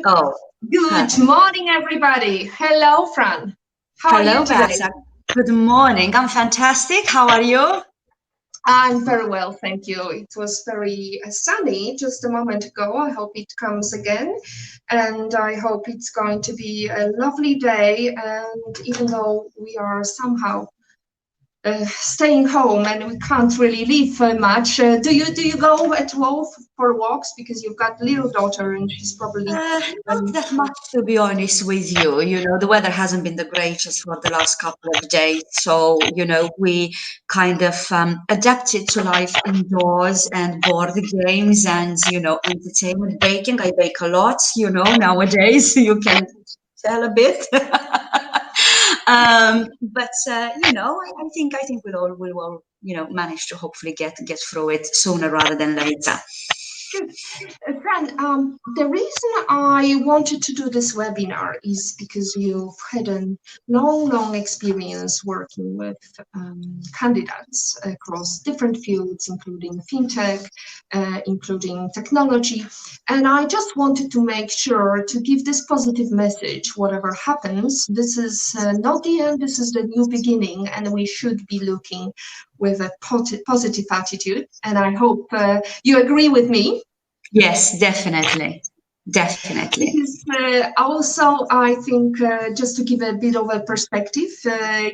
Oh, Good perfect. morning, everybody. Hello, Fran. How are you Hello, today? Beata. Good morning. I'm fantastic. How are you? I'm very well, thank you. It was very sunny just a moment ago. I hope it comes again. And I hope it's going to be a lovely day. And even though we are somehow staying home and we can't really leave much, do you go at all for walks? Because you've got little daughter and she's probably Not um, that much, to be honest with you. The weather hasn't been the greatest for the last couple of days. So, we kind of adapted to life indoors and board games and, entertainment baking. I bake a lot, nowadays. You can tell a bit. But I think we'll all manage to hopefully get through it sooner rather than later. good. Fran, the reason I wanted to do this webinar is because you've had a long experience working with candidates across different fields, including fintech, including technology. And I just wanted to make sure to give this positive message, whatever happens, this is not the end, this is the new beginning, and we should be looking with a positive attitude. And I hope you agree with me. Yes, definitely. Definitely. Because also, I think just to give a bit of a perspective,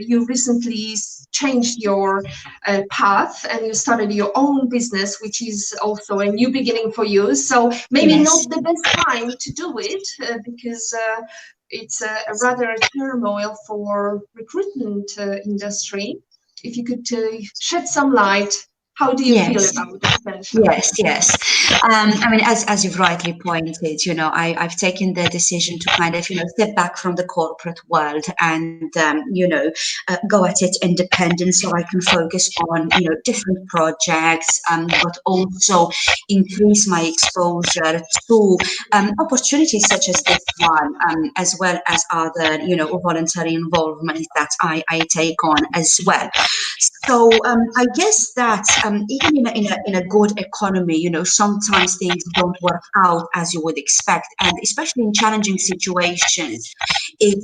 you recently changed your path and you started your own business, which is also a new beginning for you. So maybe Yes. not the best time to do it because it's a rather turmoil for recruitment industry. If you could shed some light, how do you feel Yes. about the potential? Yes, yes. I mean, as you've rightly pointed, I've taken the decision to kind of, step back from the corporate world and, go at it independent so I can focus on, different projects, but also increase my exposure to opportunities such as this one, as well as other, voluntary involvement that I take on as well. So I guess that even in a good economy, sometimes things don't work out as you would expect, and especially in challenging situations, it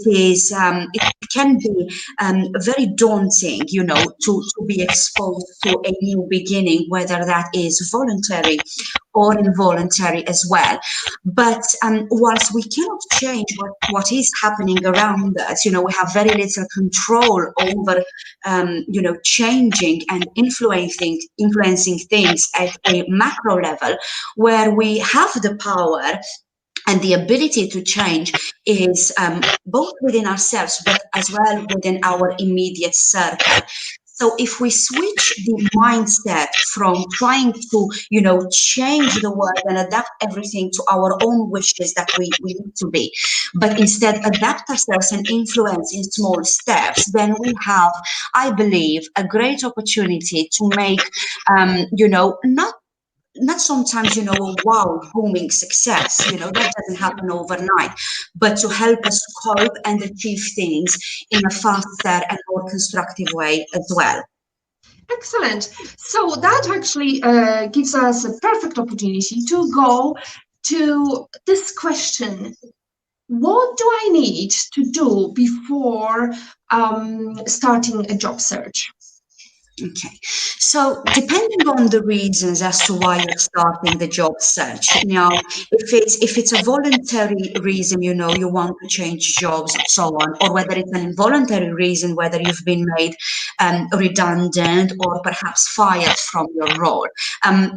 can be very daunting, to be exposed to a new beginning, whether that is voluntary or involuntary as well. But whilst we cannot change what is happening around us, we have very little control over changing and influencing things at a macro level, where we have the power and the ability to change is both within ourselves but as well within our immediate circle. So if we switch the mindset from trying to, change the world and adapt everything to our own wishes that we need to be, but instead adapt ourselves and influence in small steps, then we have, I believe, a great opportunity to make, not sometimes, a wow, booming success, that doesn't happen overnight, but to help us cope and achieve things in a faster and more constructive way as well. Excellent. So that actually gives us a perfect opportunity to go to this question. What do I need to do before starting a job search? Okay. So depending on the reasons as to why you're starting the job search, if it's a voluntary reason, you want to change jobs and so on, or whether it's an involuntary reason, whether you've been made redundant or perhaps fired from your role.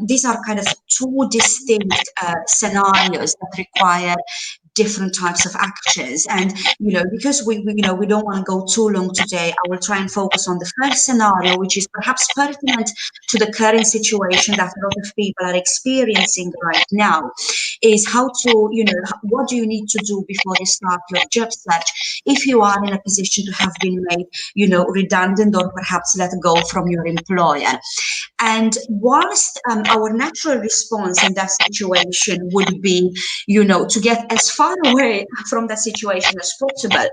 These are kind of two distinct scenarios that require different types of actions. And because we don't want to go too long today, I will try and focus on the first scenario, which is perhaps pertinent to the current situation that a lot of people are experiencing right now, is how to, what do you need to do before you start your job search if you are in a position to have been made, redundant or perhaps let go from your employer. And whilst our natural response in that situation would be, to get as far away from that situation as possible,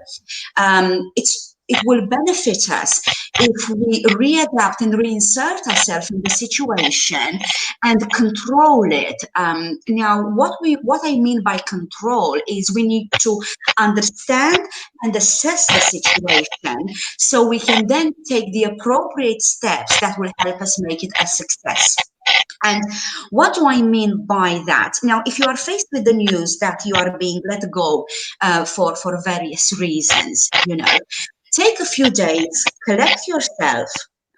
it's it will benefit us if we readapt and reinsert ourselves in the situation and control it. Now, what I mean by control is we need to understand and assess the situation so we can then take the appropriate steps that will help us make it a success. And what do I mean by that? Now, if you are faced with the news that you are being let go for various reasons, take a few days, collect yourself,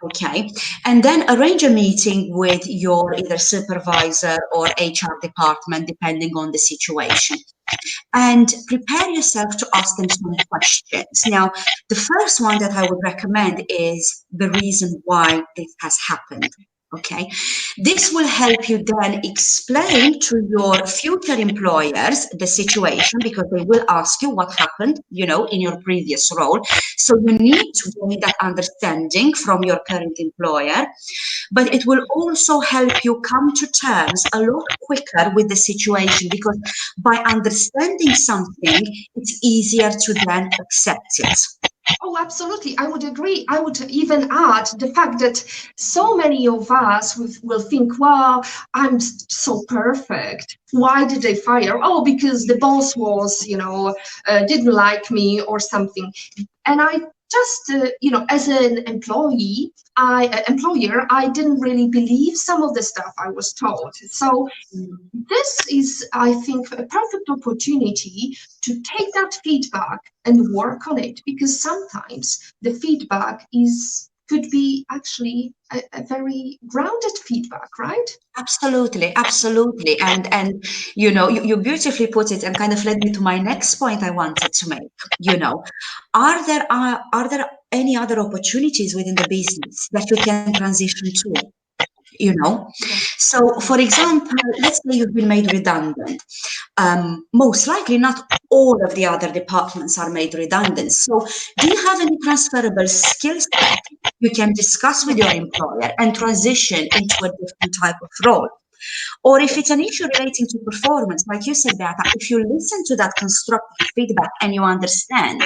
okay, and then arrange a meeting with your either supervisor or HR department, depending on the situation, and prepare yourself to ask them some questions. Now, the first one that I would recommend is the reason why this has happened. Okay, this will help you then explain to your future employers the situation because they will ask you what happened, in your previous role. So you need to gain that understanding from your current employer, but it will also help you come to terms a lot quicker with the situation because by understanding something, it's easier to then accept it. Oh, absolutely. I would agree. I would even add the fact that so many of us will think, wow, I'm so perfect. Why did they fire? Oh, because the boss was, didn't like me or something. And I just, as an employer, I didn't really believe some of the stuff I was told. So this is, I think, a perfect opportunity to take that feedback and work on it, because sometimes the feedback could be actually a very grounded feedback, right? Absolutely, absolutely. And you beautifully put it and kind of led me to my next point I wanted to make. Are there any other opportunities within the business that you can transition to? you know Yeah. so for example, let's say you've been made redundant. Most likely not all of the other departments are made redundant, so do you have any transferable skill set you can discuss with your employer and transition into a different type of role? Or if it's an issue relating to performance, like you said, Beata, if you listen to that constructive feedback and you understand,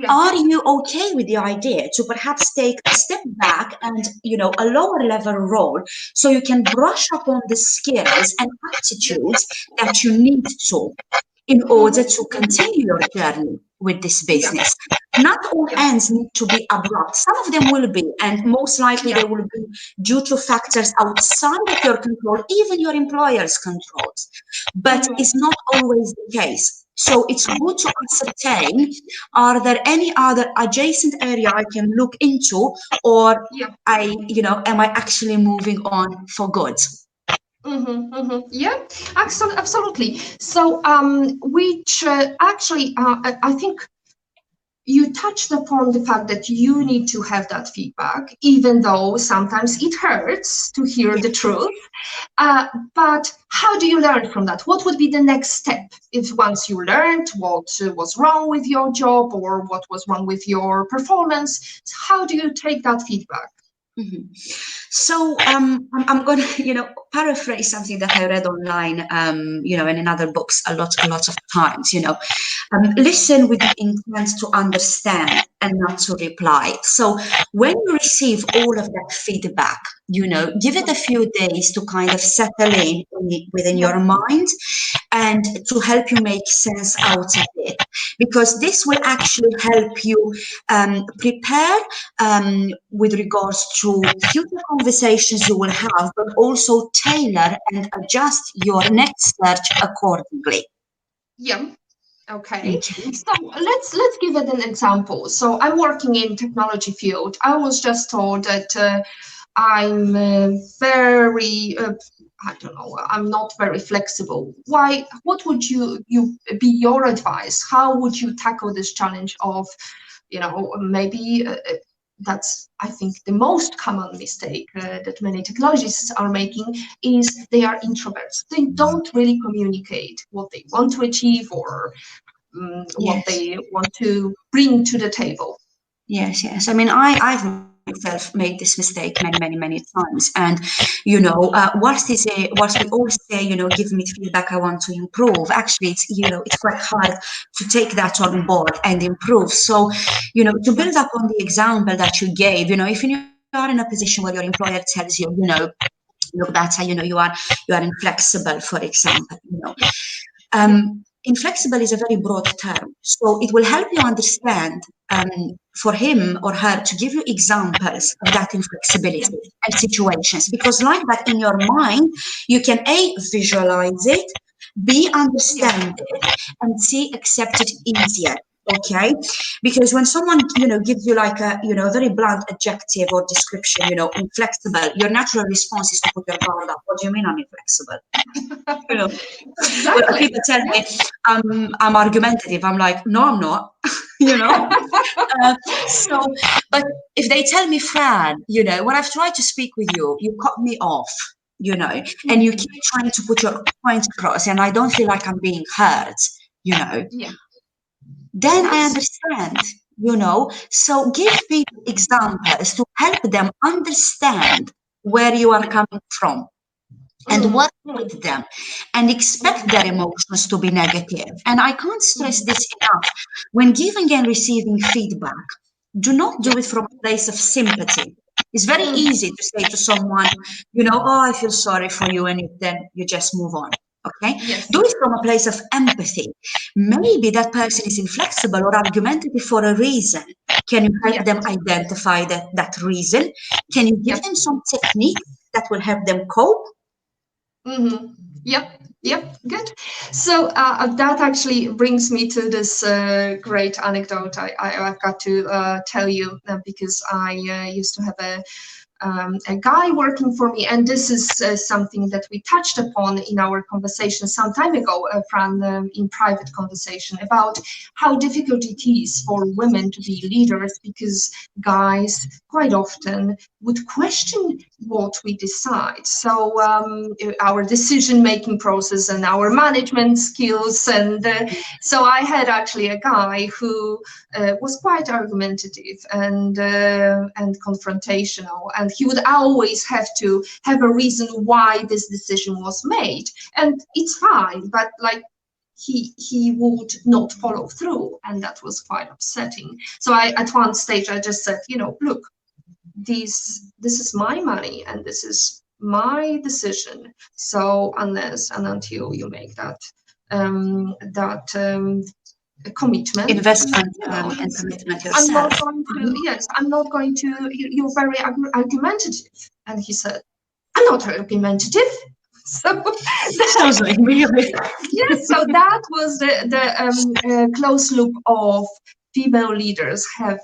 Yeah. are you okay with the idea to perhaps take a step back and, a lower level role so you can brush up on the skills and Yeah. attitudes that you need to in order to continue your journey with this Yeah. business? Not all Yeah. ends need to be abrupt. Some of them will be, and most likely Yeah. they will be due to factors outside of your control, even your employer's controls. But Mhm. it's not always the case. So it's good to ascertain, are there any other adjacent area I can look into, or Yeah. am I actually moving on for good? Yeah, absolutely. So, which actually, I think you touched upon the fact that you need to have that feedback, even though sometimes it hurts to hear Yeah. the truth. Uh, but how do you learn from that? What would be the next step if once you learned what was wrong with your job or what was wrong with your performance? How do you take that feedback? Mhm. So I'm going to, paraphrase something that I read online, and in other books a lot of times. Listen with the intent to understand and not to reply. So when you receive all of that feedback, give it a few days to kind of settle within Yeah, your mind and to help you make sense out of it, because this will actually help you prepare with regards to future conversations you will have, but also tailor and adjust your next search accordingly. yeah. Okay, Okay. so let's give it an example. So I'm working in technology field. I was just told that I'm very I don't know. I'm not very flexible. Why? What would you be your advice? How would you tackle this challenge of, maybe that's I think the most common mistake that many technologists are making is they are introverts. They don't really communicate what they want to achieve or what Yes. they want to bring to the table. Yes. I mean, I've myself made this mistake many times. And whilst we all say, give me feedback, I want to improve. Actually, it's quite hard to take that on board and improve. So, to build up on the example that you gave, if you are in a position where your employer tells you, look, Beata, you are inflexible, for example, inflexible is a very broad term, so it will help you understand, for him or her to give you examples of that inflexibility and situations, because like that in your mind, you can A, visualize it, B, understand it, and C, accept it easier. Okay, because when someone gives you like a very blunt adjective or description, inflexible, your natural response is to put your guard up. What do you mean I'm inflexible? you know When Exactly. people tell Yeah. me I'm argumentative, I'm like, no, I'm not. you know. So, but if they tell me, Fran, when I've tried to speak with you, you cut me off, and you keep trying to put your point across, and I don't feel like I'm being heard, Yeah. then I Yes. understand. So give people examples to help them understand where you are coming from and Mm, work mm, with them and expect their emotions to be negative. And I can't stress mm. this enough. When giving and receiving feedback, do not Yeah. do it from a place of sympathy. It's very Mm. easy to say to someone, oh, I feel sorry for you, and then you just move on. Okay? Yes. Do it from a place of empathy. Maybe that person is inflexible or argumentative for a reason. Can you help Yeah. them identify that reason? Can you give Yeah. them some techniques that will help them cope? Mm-hmm. Yep. Yep. Good. So that actually brings me to this great anecdote I've got to tell you, because I used to have a guy working for me, and this is something that we touched upon in our conversation some time ago, Fran, in private conversation, about how difficult it is for women to be leaders, because guys quite often would question what we decide. So our decision-making process and our management skills, and so I had actually a guy who was quite argumentative and confrontational, and he would always have to have a reason why this decision was made, and it's fine, but like he would not follow through, and that was quite upsetting. So I, at one stage, I just said, look, this is my money and this is my decision. So unless and until you make that commitment, Investment and this, commitment I'm not yourself. going to, yes, I'm not going to, you're very argumentative. And he said, I'm not argumentative. So Sounds like me. yes, so that was the close loop of female leaders have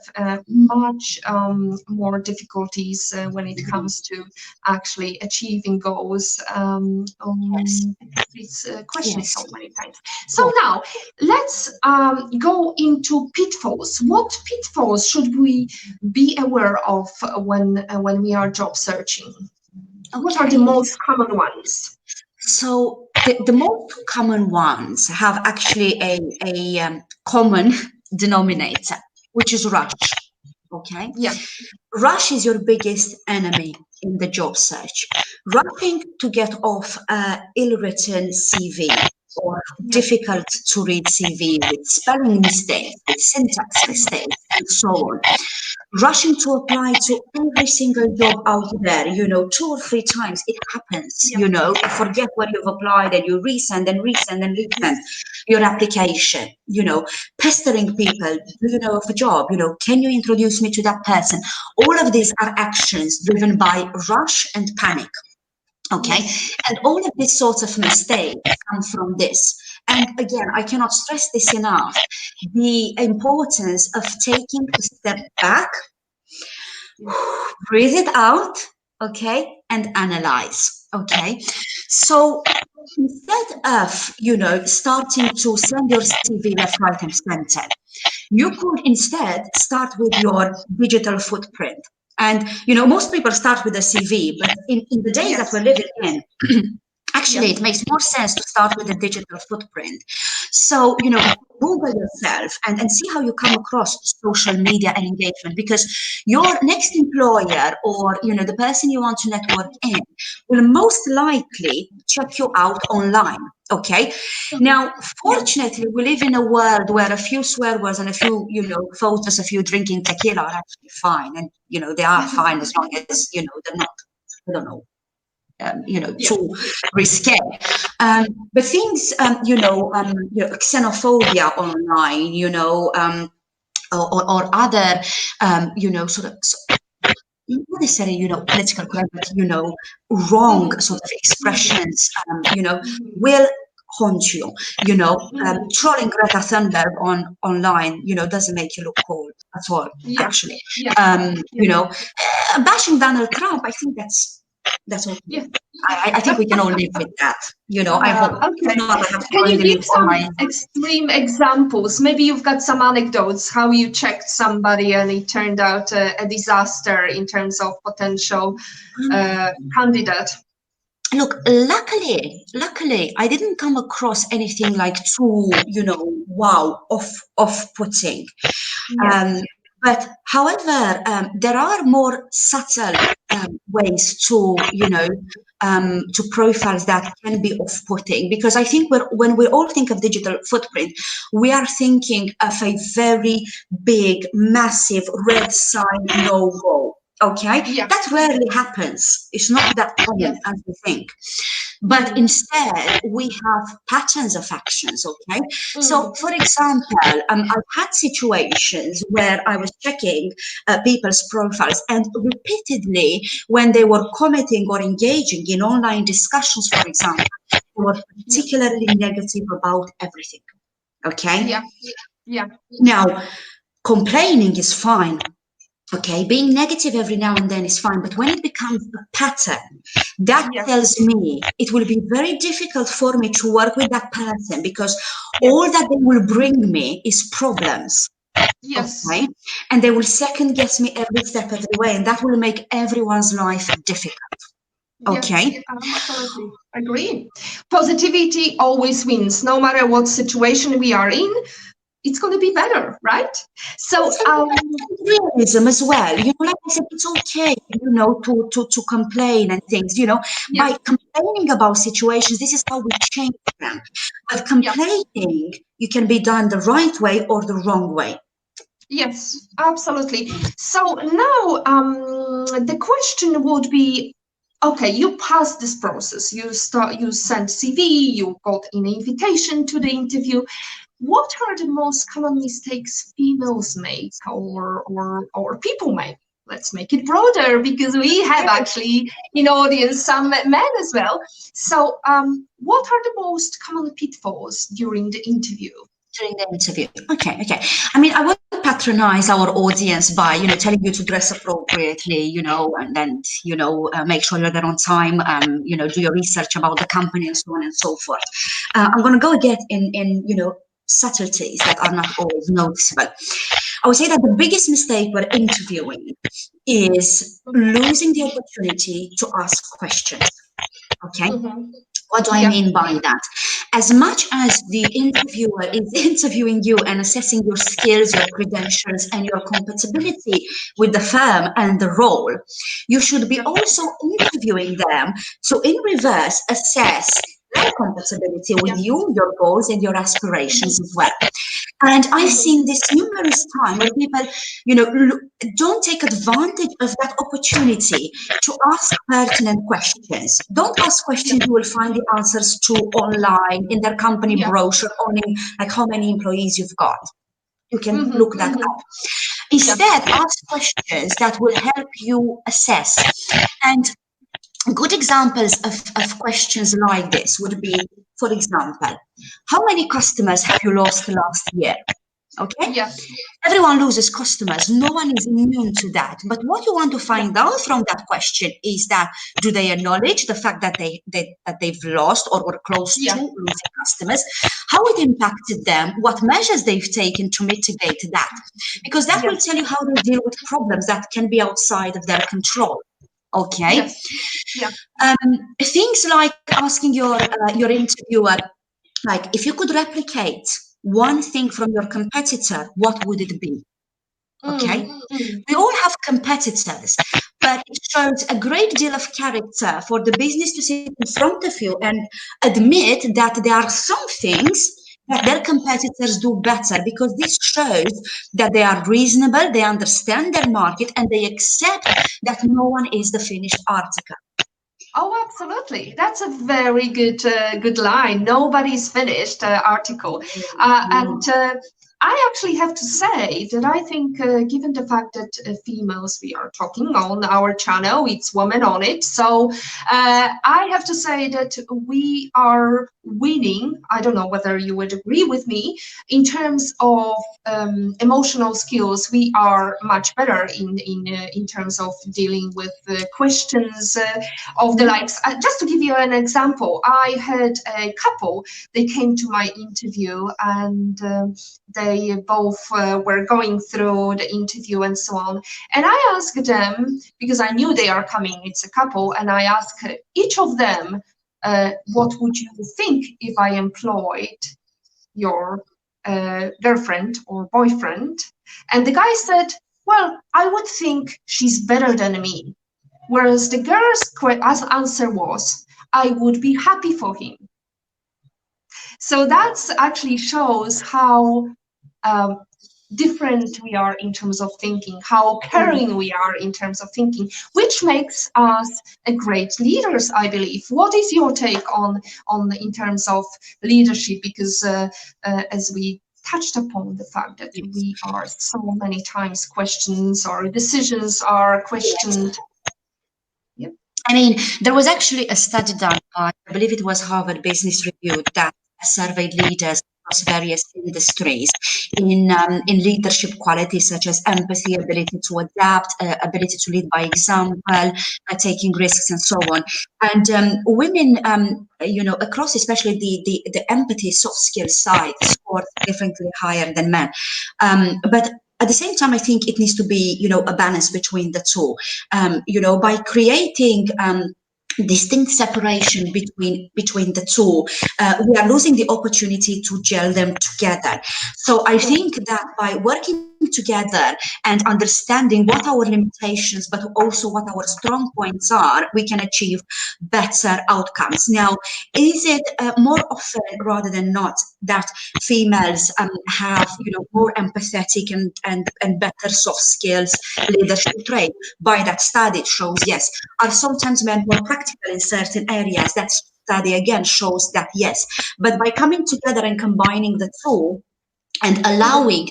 much more difficulties when it comes to actually achieving goals. Yes, It's questioned yes. so many times. So Yes. now let's go into pitfalls. What pitfalls should we be aware of when we are job searching? What are the Okay. most common ones? So the most common ones have actually a common denominator, which is rush. Okay. Yeah, Rush is your biggest enemy in the job search. Rushing to get off a ill-written CV or yeah. difficult to read CV with spelling mistakes, with syntax mistakes, and so on. Rushing to apply to every single job out there, 2 or 3 times, it happens, Yeah. you forget where you've applied and you resend and resend and resend your application, pestering people, do you know of a job, can you introduce me to that person? All of these are actions driven by rush and panic. Okay, Yes. and all of these sorts of mistakes come from this. And again, I cannot stress this enough, the importance of taking a step back, Yeah. breathe it out, okay, and analyze. Okay, so instead of starting to send your CV left, right, and center, you could instead start with your digital footprint. And most people start with a CV, but in the days that we're Yes. living in, Yeah. actually, it makes more sense to start with a digital footprint. So, Google yourself and see how you come across social media and engagement, because your next employer, or the person you want to network in, will most likely check you out online. Okay. Now, Yeah. fortunately, we live in a world where a few swear words and a few, photos of you drinking tequila are actually fine. And, they are fine as long as, they're not, I don't know, Yeah. too risque. But things, xenophobia online, or other, sort of, not necessarily, political correct, but, wrong Mhm. sort of expressions, will haunt you. Mhm. Trolling Greta Thunberg online, doesn't make you look cool at all, Yeah. actually. Yeah. Yeah. Bashing Donald Trump, I think that's okay. Yeah. I think we can all live with that. I hope. If Okay. not, I have to Can go and you delete give all some my. extreme examples? Maybe you've got some anecdotes how you checked somebody and it turned out a disaster in terms of potential candidate. Look, luckily, I didn't come across anything like too, wow, off-putting. Yeah. Um, but however, there are more subtle ways to profiles that can be off-putting, because I think when we all think of digital footprint, we are thinking of a very big, massive red sign no go. Okay, Yeah. that rarely happens. It's not that Yeah. common as we think. But Mm. instead, we have patterns of actions, okay? So, Mm. for example, I've had situations where I was checking people's profiles, and repeatedly, when they were commenting or engaging in online discussions, for example, they were Yeah. particularly negative about everything, okay? Yeah. Yeah. Now, complaining is fine. Okay, being negative every now and then is fine, but when it becomes a pattern, that Yes. tells me it will be very difficult for me to work with that person, because all Yes. that they will bring me is problems. Yes. Okay, and they will second guess me every step of the way, and that will make everyone's life difficult. Yes. Okay, Absolutely. Agree. Positivity always wins, no matter what situation we are in. It's going to be better, right? So, realism as well. Like I said, it's okay, to complain and things. By yes. complaining about situations, this is how we change them. But Yeah. complaining, you can be done the right way or the wrong way. Yes, absolutely. So now the question would be, okay, you passed this process. You sent CV, you got an invitation to the interview. What are the most common mistakes females make, or people make? Let's make it broader, because we have actually in audience some men as well. So what are the most common pitfalls during the interview? During the interview. Okay. I mean, I won't patronize our audience by, telling you to dress appropriately, and then, make sure you're there on time, do your research about the company and so on and so forth. I'm going to go again in subtleties that are not always noticeable. I would say that the biggest mistake when interviewing is losing the opportunity to ask questions. Okay. Mm-hmm. What do I Yeah. mean by that? As much as the interviewer is interviewing you and assessing your skills, your credentials, and your compatibility with the firm and the role, you should be Yeah. also interviewing them to, in reverse, assess their compatibility with Yeah. you, your goals, and your Mm-hmm. aspirations as well. And I've Mm-hmm. seen this numerous times where people, don't take advantage of that opportunity to ask pertinent questions. Don't ask Yeah. questions you will find the answers to online in their company Yeah. brochure owning like how many employees you've got. You can Mm-hmm. look that Mm-hmm. up. Yeah. Instead, ask questions that will help you assess. And good examples of questions like this would be, for example, how many customers have you lost last year? Okay? Yeah. Everyone loses customers. No one is immune to that. But what you want to Yeah. find out from that question is that, do they acknowledge the fact that they've lost or were close to Yeah. losing customers? How it impacted them? What measures they've taken to mitigate that? Because that will Yes. tell you how they deal with problems that can be outside of their control. Okay. Yes. Yeah. Things like asking your interviewer, like if you could replicate one thing from your competitor, what would it be? Okay. Mm, mm. We all have competitors, but it shows a great deal of character for the business to sit in front of you and admit that there are some things that their competitors do better, because this shows that they are reasonable, they understand their market, and they accept that no one is the finished article. Oh, absolutely. That's a very good line. Nobody's finished article. And I actually have to say that I think, given the fact that females we are talking on our channel, it's women on it. So I have to say that we are winning. I don't know whether you would agree with me in terms of emotional skills. We are much better in terms of dealing with questions. Of the likes. Just to give you an example, I had a couple. They came to my interview, and they both were going through the interview and so on. And I asked them, because I knew they are coming, it's a couple, and I asked each of them, what would you think if I employed your girlfriend or boyfriend? And the guy said, well, I would think she's better than me. Whereas the girl's answer was, I would be happy for him. So that actually shows how different we are in terms of thinking, how caring we are in terms of thinking, which makes us a great leaders, I believe. What is your take on in terms of leadership? Because as we touched upon the fact that we are so many times questions, or decisions are questioned. Yep. I mean, there was actually a study done by, I believe it was Harvard Business Review, that surveyed leaders across various industries in leadership qualities such as empathy, ability to adapt, ability to lead by example, taking risks, and so on. And women, across especially the empathy soft skill side, scored significantly higher than men. But at the same time, I think it needs to be, a balance between the two. By creating distinct separation between the two, we are losing the opportunity to gel them together. So I think that by working together and understanding what our limitations but also what our strong points are, we can achieve better outcomes. Now, is it more often rather than not that females have more empathetic and better soft skills leadership trait? By that study, it shows yes. Are sometimes men more practical in certain areas? That study again shows that yes. But by coming together and combining the two and allowing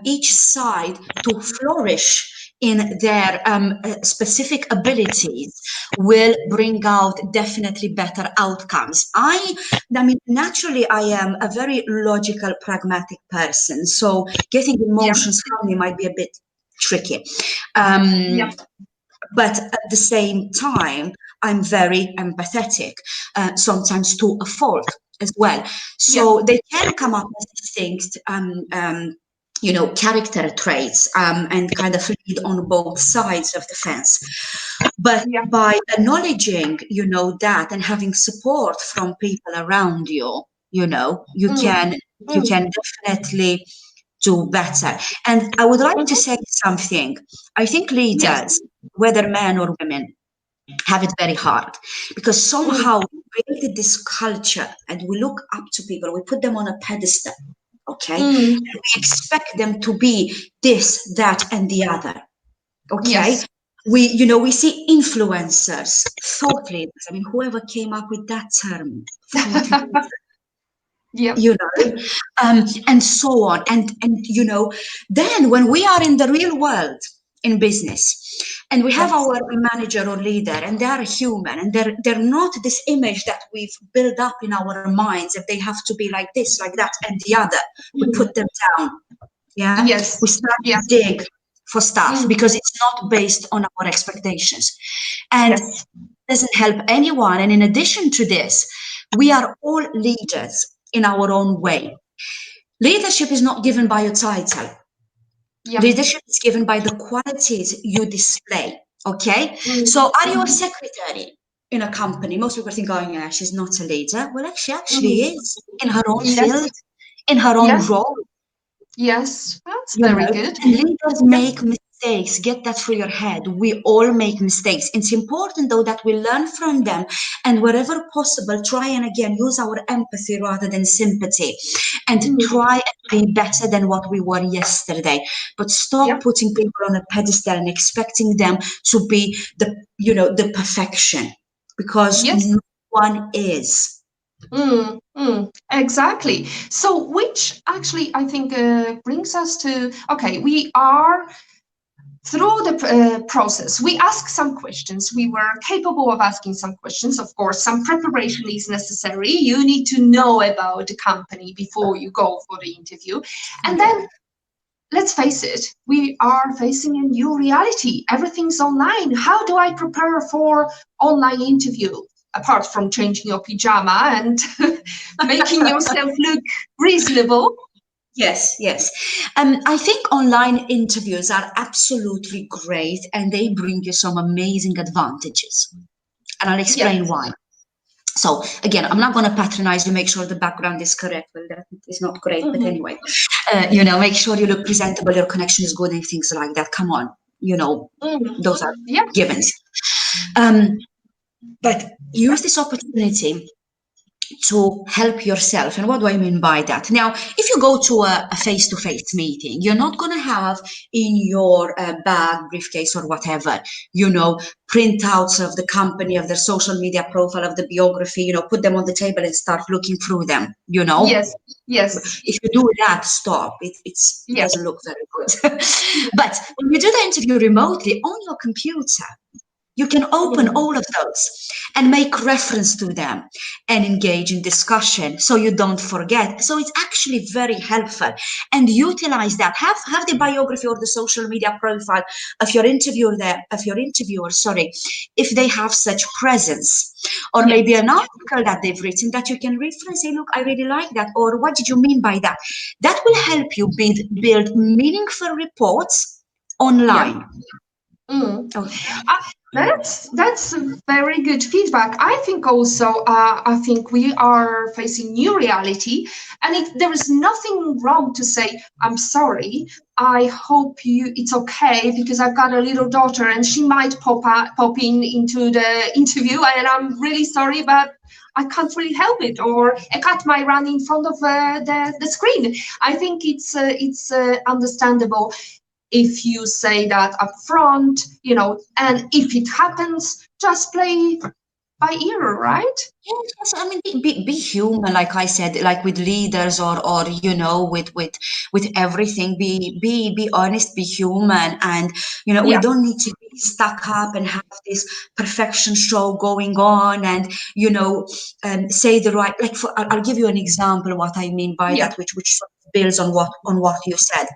each side to flourish in their specific abilities, will bring out definitely better outcomes. I mean, naturally, I am a very logical, pragmatic person, so getting Yeah. emotions from me might be a bit tricky. Yeah. But at the same time, I'm very empathetic, sometimes to a fault as well. Yeah. So they can come up as distinct, character traits, and kind of lead on both sides of the fence. But Yeah. by acknowledging, that, and having support from people around you, you Mm, can you mm, can definitely do better. And I would like to mhm. say something. I think Yes. leaders, whether men or women, have it very hard, because Mm, somehow we created this culture and we look up to people, we put them on a pedestal, okay? mm. And we expect them to be this, that, and the other, okay? Yes. We see influencers, thought leaders. I mean, whoever came up with that term, thought leaders, Yeah. you know, and so on. And then when we are in the real world in business, and we have Yes. our manager or leader, and they are human, and they're not this image that we've built up in our minds that they have to be like this, like that, and the other. We Mm. put them down. Yeah, Yes. we start Yeah. to dig for stuff Mm. because it's not based on our expectations, and Yes. doesn't help anyone. And in addition to this, we are all leaders in our own way. Leadership is not given by a title. Yeah. Leadership is given by the qualities you display. Okay? Mm. So are you a Mhm. secretary? in a company, most people think, oh yeah, she's not a leader. Well, actually Mm. is in her own Yes, field, in her own yes, role. yes. That's You very know, good. and leaders Yeah. make mistakes. Get that through your head. We all make mistakes. It's important though that we learn from them, and wherever possible, try and again use our empathy rather than sympathy, and Mm. try and be better than what we were yesterday. But stop Yeah. putting people on a pedestal and expecting them to be the perfection, because Yes. no one is. Exactly. So, which actually I think brings us to okay, we are through the process. We ask some questions. We were capable of asking some questions. Of course, some preparation is necessary. You need to know about the company before you go for the interview. And then let's face it, we are facing a new reality. Everything's online. How do I prepare for online interview apart from changing your pajama and making yourself look reasonable? Yes, yes. I think online interviews are absolutely great and they bring you some amazing advantages. And I'll Yes. explain why. So, again, I'm not going to patronize you, make sure the background is correct. Well, that is not great, but Mhm. anyway, make sure you look presentable, your connection is good, and things like that. Come on, Mhm. those are Yeah. givens. Um, but use this opportunity to help yourself. And what do I mean by that? Now, if you go to a face-to-face meeting, you're not going to have in your bag, briefcase, or whatever, printouts of the company, of their social media profile, of the biography, put them on the table and start looking through them. Yes. Yes. If you do that, stop. It Yeah. doesn't look very good. But when you do the interview remotely on your computer, you can open Mhm. all of those and make reference to them and engage in discussion so you don't forget. So it's actually very helpful, and utilize that. Have the biography or the social media profile of your interviewer, sorry, if they have such presence. Or maybe Yes. an article that they've written that you can reference, say, look, I really like that, or what did you mean by that? That will help you build meaningful reports Yeah. online. Mm. Okay. That's a very good feedback. I think also, I think we are facing new reality, and there is nothing wrong to say, "I'm sorry. I hope it's okay because I've got a little daughter and she might pop in into the interview, and I'm really sorry, but." I can't really help it, or a cat might run in front of the screen. I think it's understandable if you say that up front, and if it happens, just play by ear, right? Yes, I mean, be human, like I said, like with leaders or with everything. Be honest, be human, and we Yeah, don't need to be stuck up and have this perfection show going on, and say the right. Like, I'll give you an example what I mean by yeah, that, which sort of builds on what you said.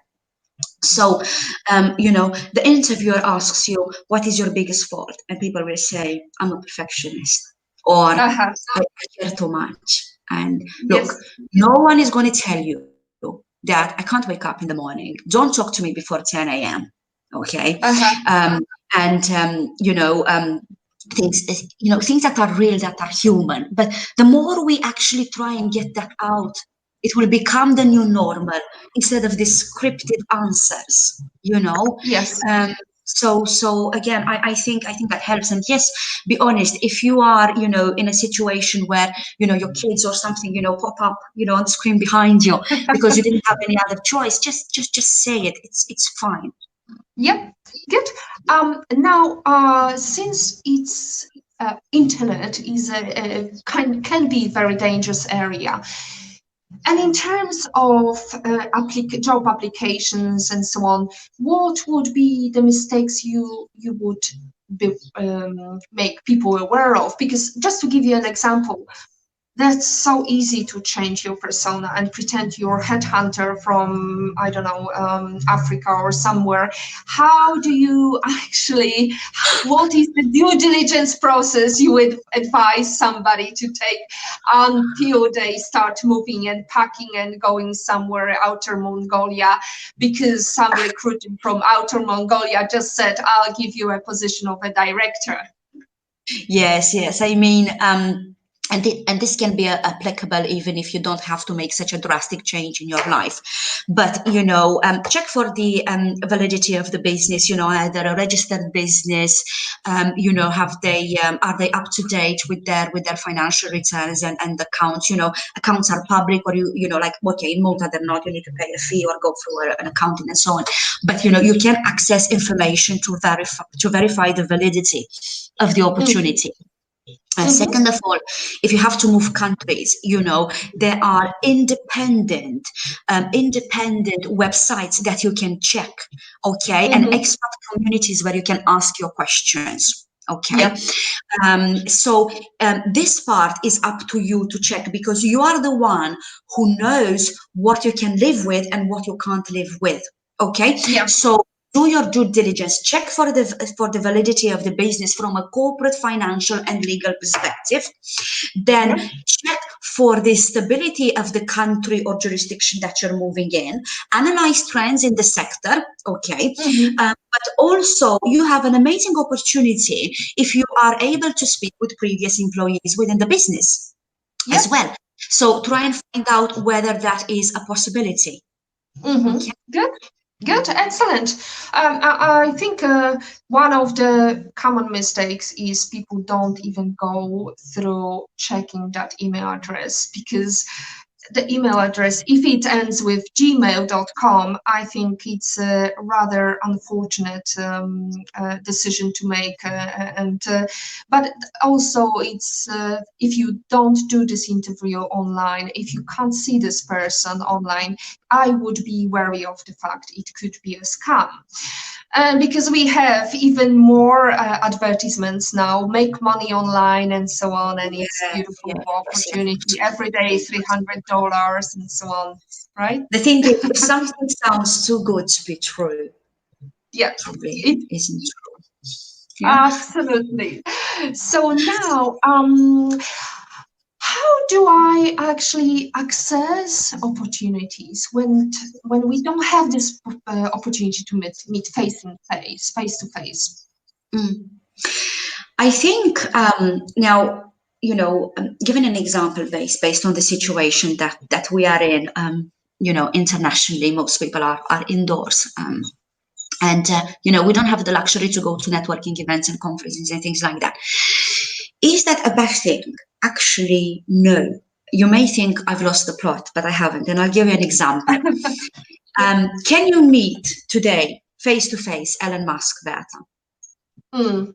So, the interviewer asks you, what is your biggest fault? And people will say, I'm a perfectionist, or uh-huh. I care too much. And look, Yes, no one is going to tell you that I can't wake up in the morning. Don't talk to me before 10 a.m. Okay. uh-huh. And, things that are real, that are human. But the more we actually try and get that out, it will become the new normal instead of these scripted answers. Yes. Um, so again, I think that helps. And yes, be honest. If you are, in a situation where your kids or something, pop up, on the screen behind you because you didn't have any other choice, just say it. It's fine. Yep, good. Now, since it's internet is can be a very dangerous area, and in terms of job applications and so on, what would be the mistakes you would make people aware of? Because just to give you an example, that's so easy to change your persona and pretend you're a headhunter from, I don't know, Africa or somewhere. How do you actually, what is the due diligence process you would advise somebody to take until they start moving and packing and going somewhere outer Mongolia, because some recruiter from outer Mongolia just said, I'll give you a position of a director? Yes. I mean, and this can be applicable even if you don't have to make such a drastic change in your life. But check for the validity of the business. Either a registered business. Have they are they up to date with their financial returns and accounts? Accounts are public, or like, okay, in Malta they're not. You need to pay a fee or go through an accountant and so on. But you can access information to verify the validity of the Mhm, opportunity. mhm, Second of all, if you have to move countries, there are independent websites that you can check, okay, and mhm. expat communities where you can ask your questions, okay. Yeah. So this part is up to you to check, because you are the one who knows what you can live with and what you can't live with, okay. Yeah. So do your due diligence, check for the validity of the business from a corporate, financial, and legal perspective. Then Yeah. check for the stability of the country or jurisdiction that you're moving in. Analyze trends in the sector, okay. Mhm. But also, you have an amazing opportunity if you are able to speak with previous employees within the business as Yeah. well. So try and find out whether that is a possibility. Mhm. Okay. Good. Good. Excellent. I think one of the common mistakes is people don't even go through checking that email address, because the email address, if it ends with gmail.com, I think it's a rather unfortunate decision to make. But also, it's if you don't do this interview online, if you can't see this person online, I would be wary of the fact it could be a scam. Because we have even more advertisements now, make money online and so on, and it's Yes, beautiful yes, opportunity every day, $300 and so on, right? the thing is, if something sounds too good to be true, Yeah, probably it isn't true. Yeah. absolutely. So now, how do I actually access opportunities when we don't have this opportunity to meet face to face? Mm. I think now, given an example based on the situation that we are in, internationally, most people are indoors. And we don't have the luxury to go to networking events and conferences and things like that. Is that a bad thing? Actually, no. You may think I've lost the plot, but I haven't, and I'll give you an example. Yeah. Can you meet today face to face Elon Musk, Beata? Mm.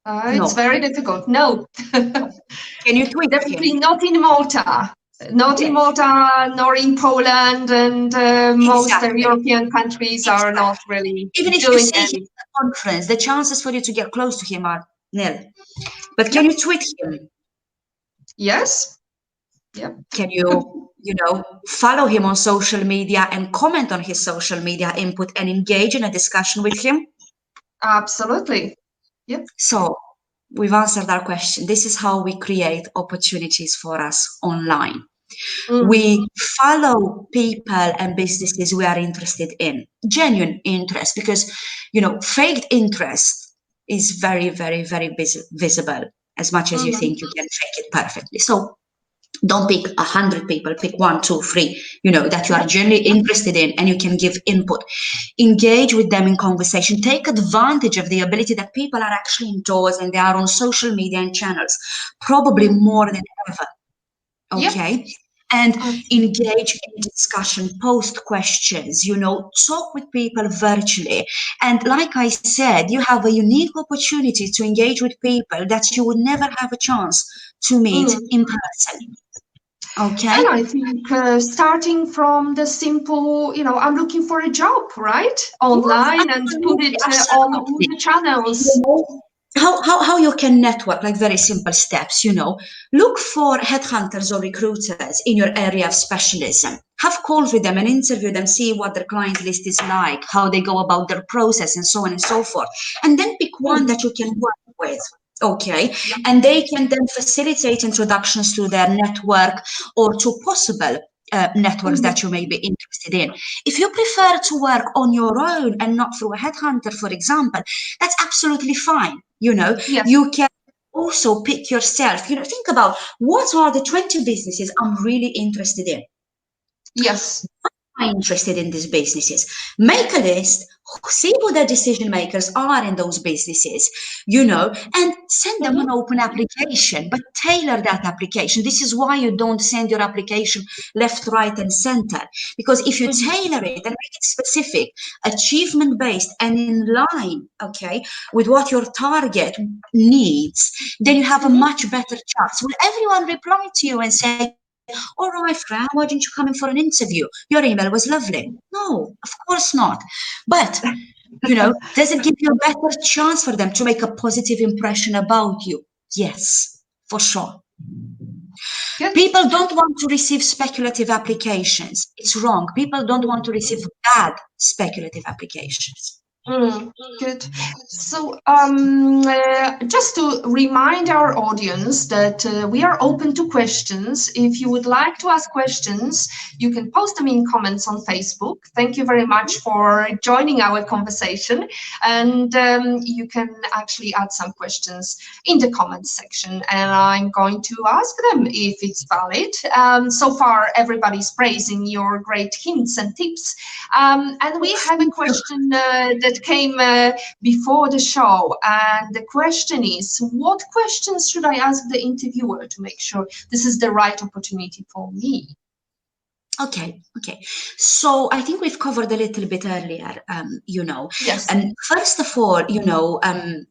It's No. very difficult. No, Can you tweet definitely him? not in Malta. Not in Yes, Malta, nor in Poland, and most exactly. European countries are not Exactly. really Even if you doing see him any. at a conference, the chances for you to get close to him are nil. But can Yep. you tweet him? Yes. Yep. Can you follow him on social media and comment on his social media input and engage in a discussion with him? Absolutely. Yep. So we've answered our question. This is how we create opportunities for us online. Mm. We follow people and businesses we are interested in, genuine interest, because faked interest is very, very, very visible, as much as you Mm. think you can fake it perfectly. So don't pick 100 people, pick one, two, three, that you are Yep. genuinely interested in and you can give input. Engage with them in conversation. Take advantage of the ability that people are actually indoors and they are on social media and channels, probably Mm. more than ever. Yep. Okay. And Absolutely. engage in discussion, post questions, talk with people virtually. And like I said, you have a unique opportunity to engage with people that you would never have a chance to meet Mm. in person. Okay. And I think starting from the simple, I'm looking for a job, right? Yes, Online and put absolutely, it on all absolutely. the channels. You know, how you can network, like very simple steps, look for headhunters or recruiters in your area of specialism. Have calls with them and interview them, see what their client list is like, how they go about their process, and so on and so forth. And then pick one Mm. that you can work with. Okay. Yep. And they can then facilitate introductions to their network or to possible networks Mhm. that you may be interested in. If you prefer to work on your own and not through a headhunter, for example, that's absolutely fine. Yes. You can also pick yourself, think about what are the 20 businesses I'm really interested in. Yes. Interested in these businesses. Make a list, see who the decision makers are in those businesses, and send them an Mm-hmm. open application, but tailor that application. This is why you don't send your application left, right, and center. Because if you Mm-hmm. tailor it and make it specific, achievement based, and in line, okay, with what your target needs, then you have a Mm-hmm. much better chance. Will everyone reply to you and say, all right, Fran, why didn't you come in for an interview? Your email was lovely. No, of course not. But, does it give you a better chance for them to make a positive impression about you? Yes, for sure. Good. People don't want to receive speculative applications. It's wrong. People don't want to receive bad speculative applications. Mm, good. So, just to remind our audience that we are open to questions. If you would like to ask questions, you can post them in comments on Facebook. Thank you very much for joining our conversation. And you can actually add some questions in the comments section, and I'm going to ask them if it's valid. So far, everybody's praising your great hints and tips. And we have a question that came before the show. And the question is, what questions should I ask the interviewer to make sure this is the right opportunity for me? Okay. So I think we've covered a little bit earlier, Yes. And first of all,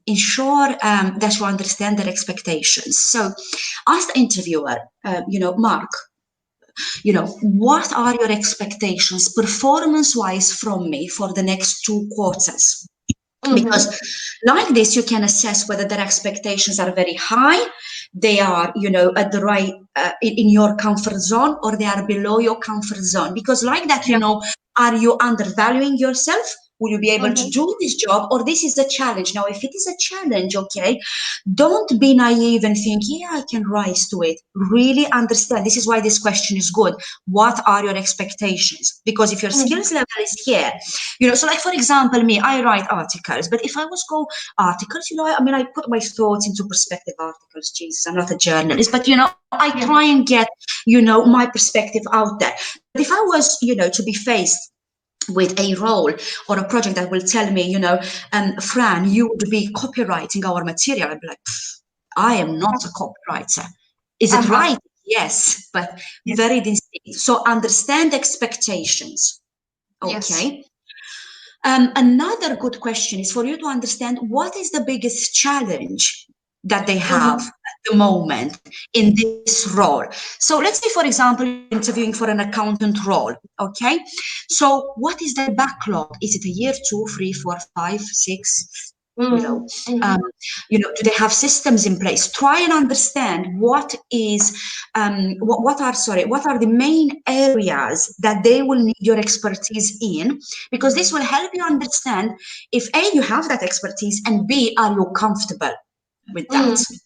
ensure that you understand their expectations. So ask the interviewer, Mark, what are your expectations performance-wise from me for the next 2 quarters? Because Mm-hmm. like this, you can assess whether their expectations are very high, they are, at the right, in your comfort zone, or they are below your comfort zone. Because like that, Yeah. are you undervaluing yourself? Will you be able to Mm-hmm. do this job, or this is a challenge? Now, if it is a challenge, okay, don't be naive and think, yeah, I can rise to it. Really understand. This is why this question is good. What are your expectations? Because if your Mm-hmm. skills level is here, so like for example, me, I write articles, but if I was go articles, I put my thoughts into perspective articles. Jesus, I'm not a journalist, but I try Yeah. and get, my perspective out there. But if I was, to be faced with a role or a project that will tell me, Fran, you would be copywriting our material, I'd be like, I am not a copywriter. Is it Uh-huh. right? Yes, but Yes. very distinct. So understand expectations. Yes. Okay. Another good question is for you to understand what is the biggest challenge that they have Mm-hmm. at the moment in this role. So let's say, for example, you're interviewing for an accountant role. Okay. So what is their backlog? Is it a year, 2, 3, 4, 5, 6? You know, Mm-hmm. um, Mm-hmm. do they have systems in place? Try and understand what are the main areas that they will need your expertise in, because this will help you understand if A, you have that expertise, and B, are you comfortable with that? Mm.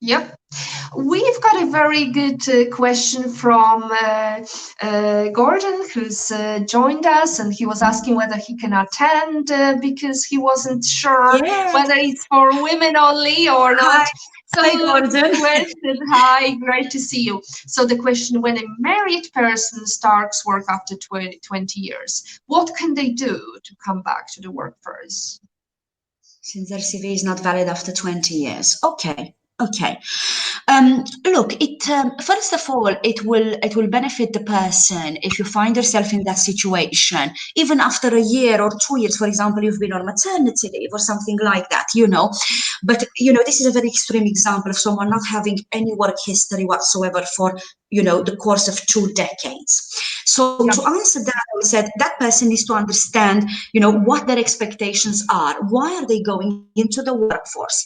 Yep. We've got a very good question from Gordon, who's joined us, and he was asking whether he can attend because he wasn't sure Yes. whether it's for women only or Hi. not. So Hi, the Gordon. question, hi, great to see you. So the question, when a married person starts work after 20 years, what can they do to come back to the workforce? Since their CV is not valid after 20 years. Okay. Okay. Look, it first of all, it will benefit the person if you find yourself in that situation, even after a year or 2 years. For example, you've been on maternity leave or something like that. But this is a very extreme example of someone not having any work history whatsoever for the course of 2 decades. So to Yeah. answer that, I said that person needs to understand, what their expectations are. Why are they going into the workforce?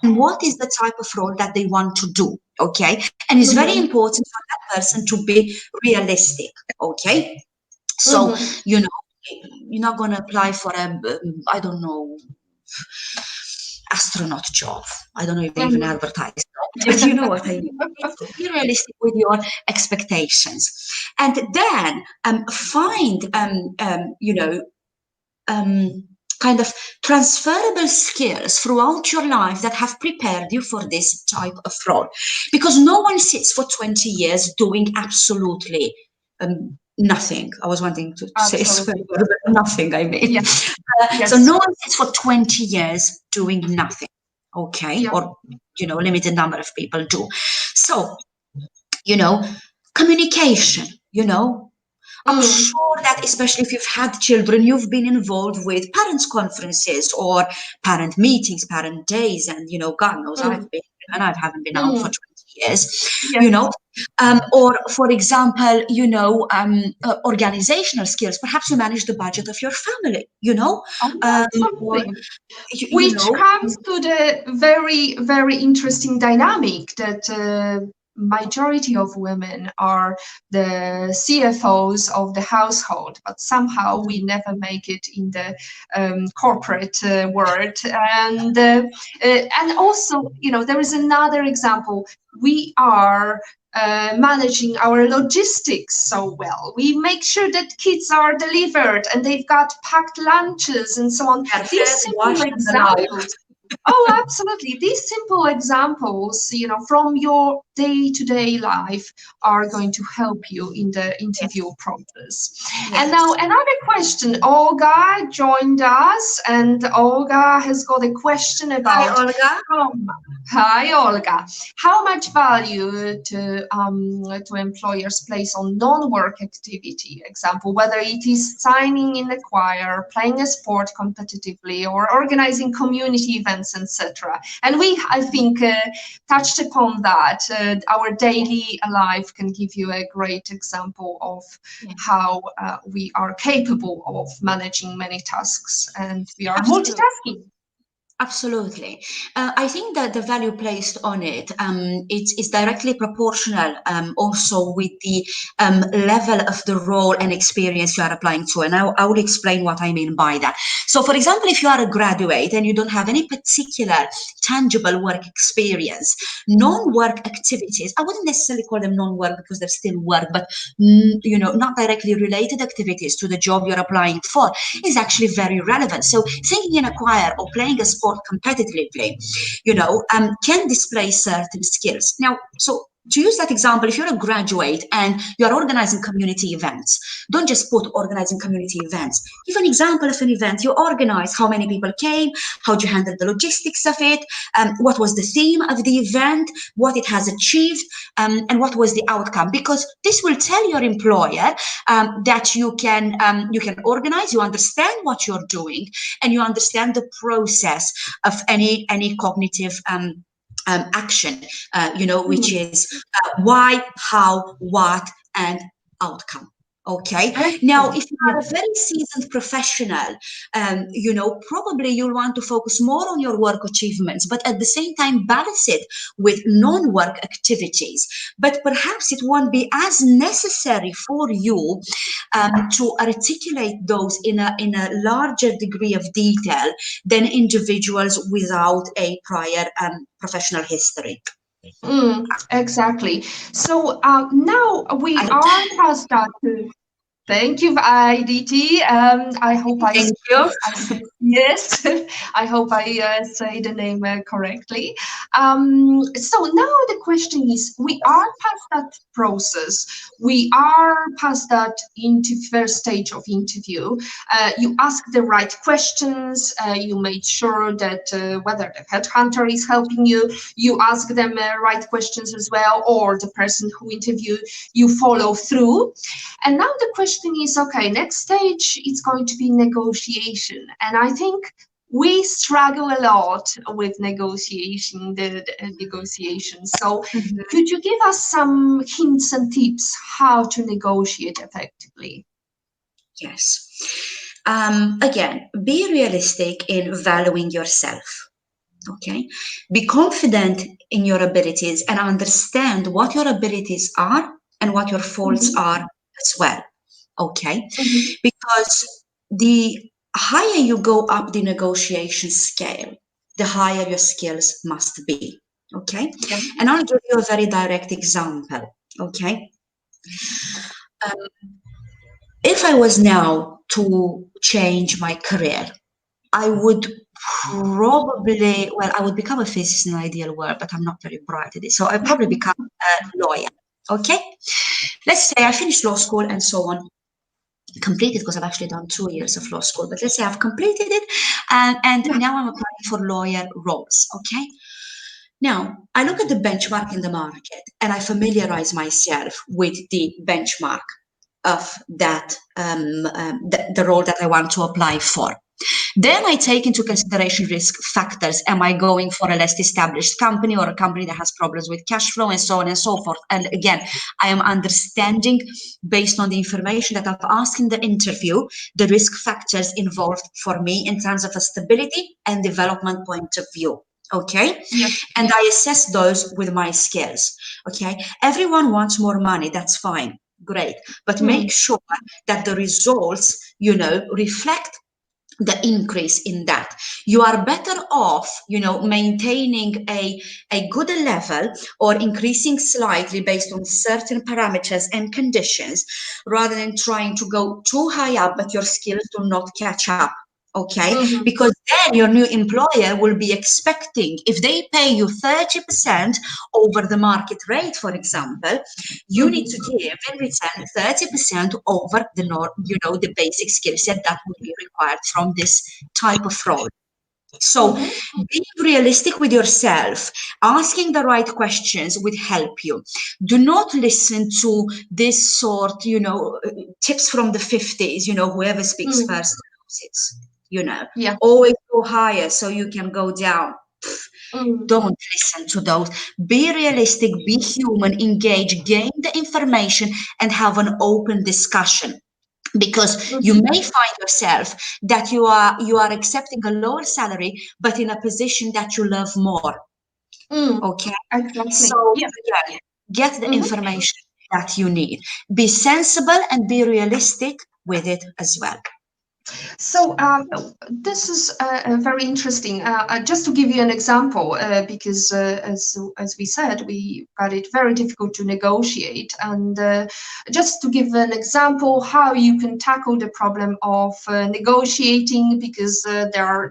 And what is the type of role that they want to do? Okay. And it's very Mm-hmm. important for that person to be realistic. Okay. So, Mm-hmm. you're not going to apply for I don't know, astronaut job. I don't know if they even Mm-hmm. advertise that, but you know what I mean. So be realistic with your expectations, and then find um, kind of transferable skills throughout your life that have prepared you for this type of role. Because no one sits for 20 years doing absolutely nothing. I was wanting to say a swear Absolutely. word, but nothing, I mean. Yeah. So Yes. no one sits for 20 years doing nothing, okay? Yeah. Or, limited number of people do. So, you know, communication, I'm Mm, sure that especially if you've had children, you've been involved with parents' conferences or parent meetings, parent days, and God knows mm, I've been and I haven't been out for mm. 20 years, Yes. or for example, organizational skills. Perhaps you manage the budget of your family, Oh, or absolutely. you, you Which know, comes to the very, very interesting dynamic that majority of women are the CFOs of the household, but somehow we never make it in the corporate world. And also, there is another example. We are managing our logistics so well. We make sure that kids are delivered and they've got packed lunches and so on. they're These fed, simple washed, and alive. examples. Oh, absolutely. These simple examples, from your day-to-day life are going to help you in the interview Yes, process. And now yes. another question. Olga joined us, and Olga has got a question Hi, about Olga. how Hi, Olga. How much value to employers place on non-work activity? Example, whether it is signing in a choir, playing a sport competitively, or organizing community events, etc. And we, I think, touched upon that. Our daily life can give you a great example of Yes, how we are capable of managing many tasks, and we are absolutely. multitasking. Absolutely. I think that the value placed on it is directly proportional also with the level of the role and experience you are applying to. And I will explain what I mean by that. So, for example, if you are a graduate and you don't have any particular tangible work experience, non-work activities, I wouldn't necessarily call them non-work because they're still work, but, not directly related activities to the job you're applying for is actually very relevant. So singing in a choir or playing a sport competitively, can display certain skills. Now, so to use that example, if you're a graduate and you're organizing community events, don't just put organizing community events. Give an example of an event you organize, how many people came, how do you handle the logistics of it, what was the theme of the event, what it has achieved, and what was the outcome. Because this will tell your employer that you can organize, you understand what you're doing, and you understand the process of any cognitive action, which Hmm. is why, how, what, and outcome. Okay. Now, Excellent. if you are a Yes. very seasoned professional, probably you'll want to focus more on your work achievements, but at the same time balance it with non-work activities. But perhaps it won't be as necessary for you to articulate those in a larger degree of detail than individuals without a prior professional history. Exactly. So now we I are past that. Thank you, IDT. I hope thank you. yes, I hope I say the name correctly. So now the question is, we are past that process. We are past that into first stage of interview. You ask the right questions. You made sure that whether the headhunter is helping you, you ask them right questions as well, or the person who interviewed, you follow through. And now the question is, okay, next stage is going to be negotiation. And I think we struggle a lot with the negotiation. So Mhm. could you give us some hints and tips how to negotiate effectively? Yes. Again, be realistic in valuing yourself. Okay. Be confident in your abilities and understand what your abilities are and what your faults Mhm, are as well. Okay. mhm, Because the higher you go up the negotiation scale, the higher your skills must be. Okay. yeah. And I'll give you a very direct example. Okay. If I was now to change my career, I would probably, well, I would become a physicist in an ideal world, but I'm not very bright at it. So I'd probably become a lawyer. Okay. Let's say I finished law school and so on, completed because I've actually done 2 years of law school, but let's say I've completed it and Yeah. now I'm applying for lawyer roles. Okay. Now, I look at the benchmark in the market and I familiarize myself with the benchmark of the role that I want to apply for. Then I take into consideration risk factors. Am I going for a less established company or a company that has problems with cash flow and so on and so forth? And again, I am understanding based on the information that I've asked in the interview, the risk factors involved for me in terms of a stability and development point of view. Okay. Yeah. And I assess those with my skills. Okay. Everyone wants more money. That's fine. Great. But make Mm, sure that the results, reflect the increase in that. You are better off, maintaining a good level or increasing slightly based on certain parameters and conditions rather than trying to go too high up but your skills do not catch up. Okay, mhm, because then your new employer will be expecting, if they pay you 30% over the market rate, for example, you need to mhm, give in return 30% over the basic skill set that would be required from this type of role. So mhm, being realistic with yourself, asking the right questions would help you. Do not listen to this sort, tips from the 50s, whoever speaks mm, first knows it, you know. yeah. Always go higher so you can go down. Mm, Don't listen to those. Be realistic, be human, engage, gain the information, and have an open discussion. Because you mhm, may find yourself that you are accepting a lower salary, but in a position that you love more. mm. Okay, so Exactly. Yeah. again, get the Mhm. information that you need. Be sensible and be realistic with it as well. So this is very interesting. Just to give you an example, because as we said, we got it very difficult to negotiate, and just to give an example how you can tackle the problem of negotiating, because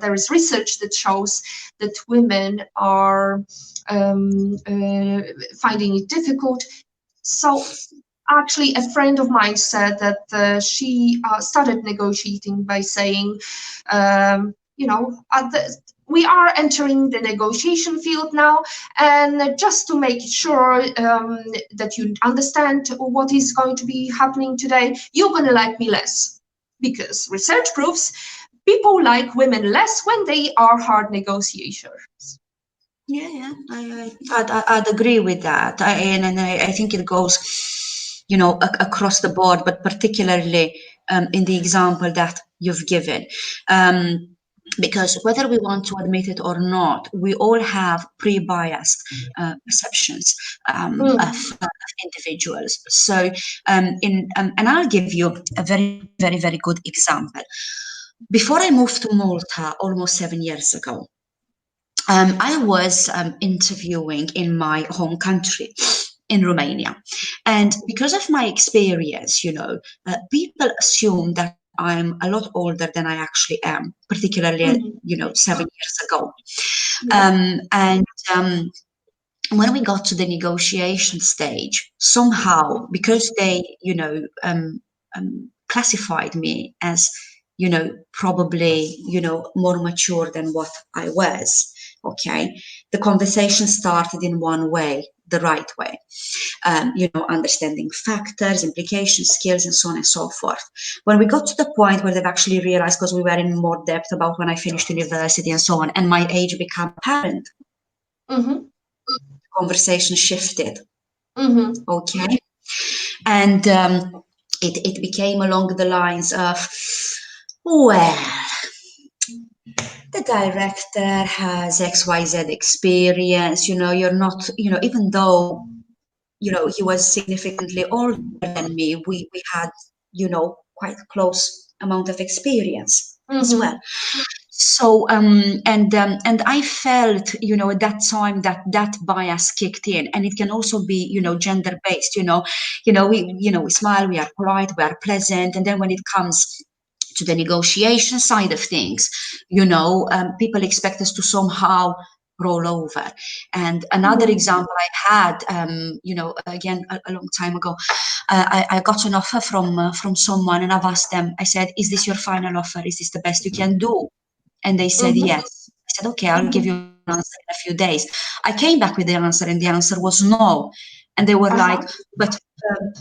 there is research that shows that women are finding it difficult. So actually, a friend of mine said that she started negotiating by saying, we are entering the negotiation field now, and just to make sure that you understand what is going to be happening today, you're going to like me less. Because research proves people like women less when they are hard negotiators. Yeah, yeah, I'd agree with that. And I think it goes, across the board, but particularly in the example that you've given. Um, because whether we want to admit it or not, we all have pre-biased perceptions of individuals. So, and I'll give you a very, very, very good example. Before I moved to Malta almost 7 years ago, I was interviewing in my home country, in Romania. And because of my experience, people assume that I'm a lot older than I actually am, particularly, Mhm. 7 years ago. Yeah. And when we got to the negotiation stage, somehow, because they, classified me as, probably, more mature than what I was, okay, the conversation started in one way, the right way, understanding factors, implications, skills, and so on and so forth. When we got to the point where they've actually realized, because we were in more depth about when I finished university and so on, and my age became apparent, Mhm. conversation shifted. Mhm. Okay. And it became along the lines of, well, the director has XYZ experience, you're not, even though, he was significantly older than me, we had, quite close amount of experience as well. Mhm. So and I felt, at that time that bias kicked in, and it can also be, gender based. We smile, we are polite, we are pleasant, and then when it comes to the negotiation side of things, people expect us to somehow roll over. And another Mhm. example I had, again, a long time ago, I got an offer from someone, and I've asked them, I said, is this your final offer? Is this the best you can do? And they said, Mhm. yes. I said, okay, I'll give Mhm. you an answer in a few days. I came back with the answer, and the answer was no. And they were like, Uh-huh. but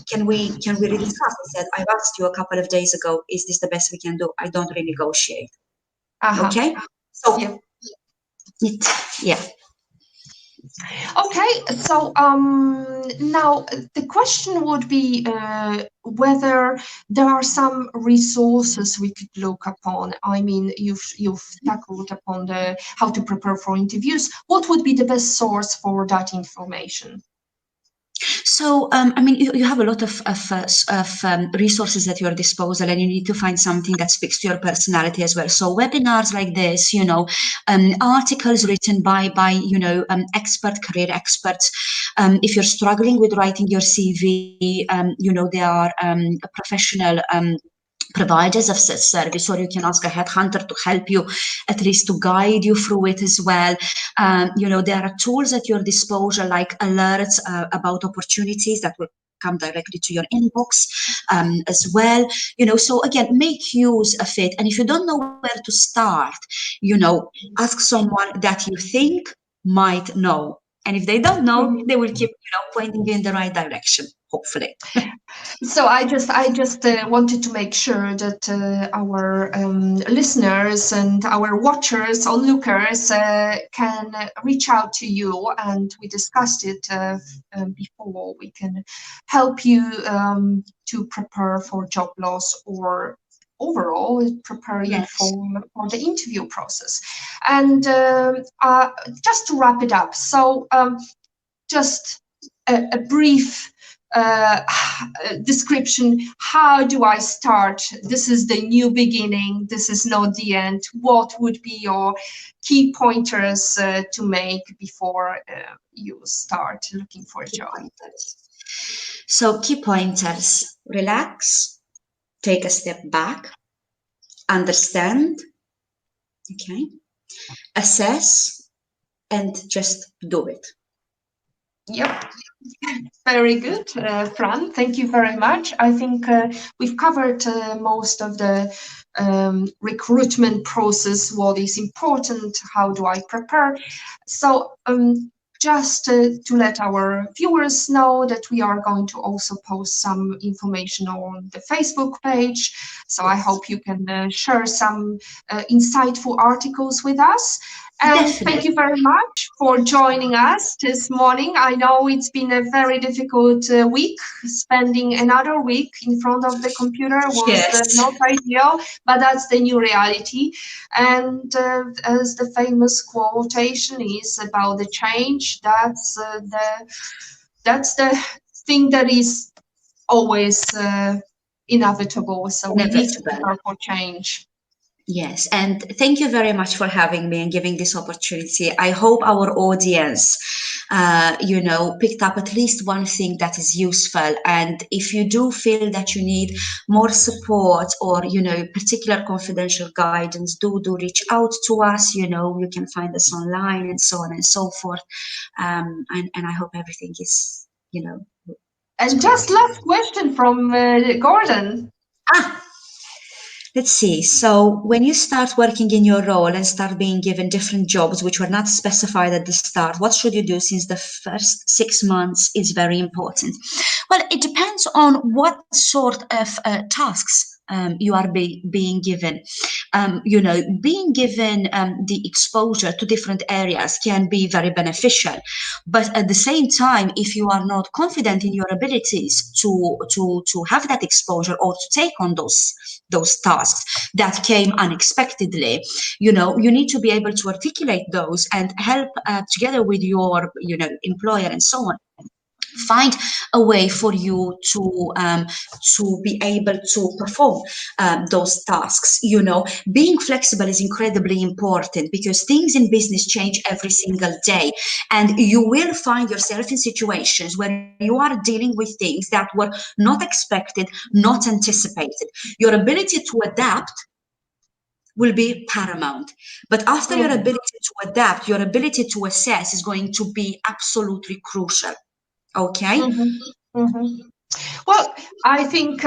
can we rediscuss? I said, I've asked you a couple of days ago, is this the best we can do? I don't renegotiate. Uh-huh. Okay? So Yeah. it, yeah. Okay, so now the question would be whether there are some resources we could look upon. I mean, you've tackled upon the how to prepare for interviews. What would be the best source for that information? So, you have a lot of resources at your disposal, and you need to find something that speaks to your personality as well. So, webinars like this, articles written by expert career experts. If you're struggling with writing your CV, there are professional providers of such service, or you can ask a headhunter to help you, at least to guide you through it as well. There are tools at your disposal like alerts about opportunities that will come directly to your inbox as well. So again, make use of it. And if you don't know where to start, ask someone that you think might know. And if they don't know, Mhm. they will keep pointing you in the right direction, hopefully. So I just wanted to make sure that our listeners and our watchers or lookers can reach out to you, and we discussed it before. We can help you to prepare for job loss or overall prepare you Yes, for the interview process. And just to wrap it up, so just a brief uh, description. How do I start? This is the new beginning. This is not the end. What would be your key pointers to make before you start looking for a key job? pointers. So, key pointers: relax, take a step back, understand, okay, assess, and just do it. Yep. Very good, Fran. Thank you very much. I think we've covered most of the recruitment process, what is important, how do I prepare. So, just to let our viewers know that we are going to also post some information on the Facebook page. So, I Yes, hope you can share some insightful articles with us. And thank definitely. you very much for joining us this morning. I know it's been a very difficult week. Spending another week in front of the computer was Yes, not ideal, but that's the new reality. And as the famous quotation is about the change, that's the thing that is always inevitable. So we need to inevitable. prepare for change. Yes, and thank you very much for having me and giving this opportunity. I hope our audience, picked up at least one thing that is useful. And if you do feel that you need more support or, particular confidential guidance, do reach out to us. You can find us online and so on and so forth. And I hope everything is And just great. last question from Gordon. Ah, let's see. So, when you start working in your role and start being given different jobs which were not specified at the start, what should you do since the first 6 months is very important? Well, it depends on what sort of tasks you are being given. Being given the exposure to different areas can be very beneficial, but at the same time, if you are not confident in your abilities to have that exposure or to take on those tasks that came unexpectedly, you need to be able to articulate those and help together with your employer and so on Find a way for you to be able to perform those tasks. Being flexible is incredibly important because things in business change every single day, and you will find yourself in situations where you are dealing with things that were not expected, not anticipated. Your ability to adapt will be paramount. But after your Mhm. ability to adapt, your ability to assess is going to be absolutely crucial. Okay? Mhm. Mhm. Well, I think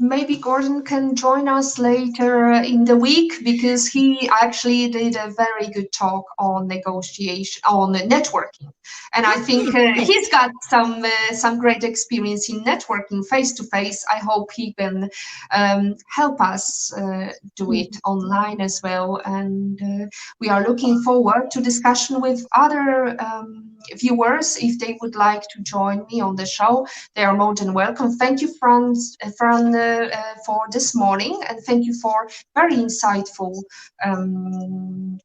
maybe Gordon can join us later in the week because he actually did a very good talk on negotiation, on networking, and I think he's got some great experience in networking face to face. I hope he can help us do it online as well, and we are looking forward to discussion with other viewers if they would like to join me on the show. They are more than welcome. Thank you, Fran, for this morning, and thank you for very insightful, um,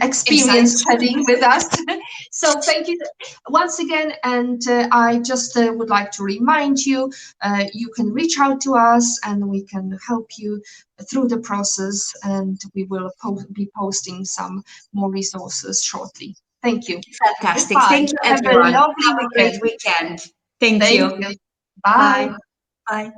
experience Insights. chatting with us. So thank you once again, and I just would like to remind you, you can reach out to us, and we can help you through the process, and we will be posting some more resources shortly. Thank you. Fantastic. Goodbye. Thank you, Have a everyone. lovely Have a great weekend. weekend. Thank Thank you. you. Bye. Bye. Bye.